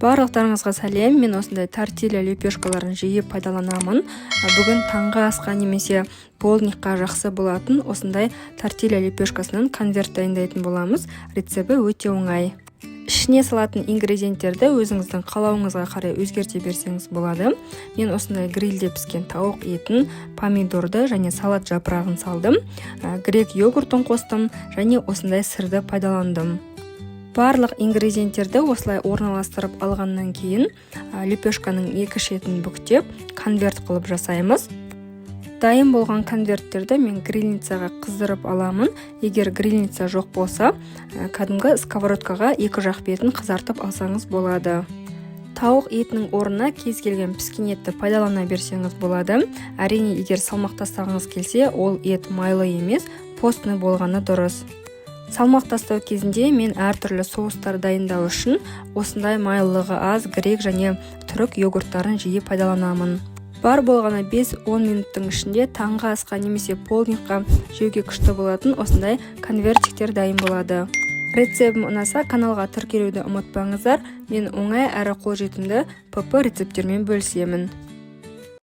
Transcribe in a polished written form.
Барлықтарыңызға сәлем, мен осындай тортилья лепешкаларын жиі пайдаланамын. Бүгін таңғы асқа немесе полдникқа жақсы болатын осындай тортилья лепешкасынан конверт дайындайтын боламыз. Рецебі өте оңай. Ішіне салатын ингредиенттерді өзіңіздің қалауыңызға қарай өзгерте берсеңіз болады. Мен осындай грильде піскен тауық етін, помидорды және салат жапырағын салдым. Грек йогуртын қостым және осындай сырды пайдаландым. Барлық ингредиенттерді осылай орналастырып алғаннан кейін лепешканың екі шетін бүктеп конверт қылып жасаймыз. Дайын болған конверттерді мен грильницаға қыздырып аламын. Егер грильница жоқ болса, кәдімгі сковородкаға екі жақ бетін қызартып алсаңыз болады. Тауық етінің орнына кез келген піскен етті пайдалана берсеңіз болады. Әрине, егер салмақ тастағыңыз келсе, ол ет майлы емес, постный болғаны дұрыс. Салмақ тастау кезінде мен әртүрлі соустар дайындау үшін осындай майлылығы аз грек және түрік йогурттарын жиі пайдаланамын. Бар болғаны 5-10 минуттың ішінде таңғы асқа немесе полдникқа жеуге күшті болатын осындай конвертиктер дайын болады. Рецебім ұнаса, каналға тіркелуді ұмытпаңыздар. Мен оңай әрі қолжетімді ПП рецептермен бөлісемін.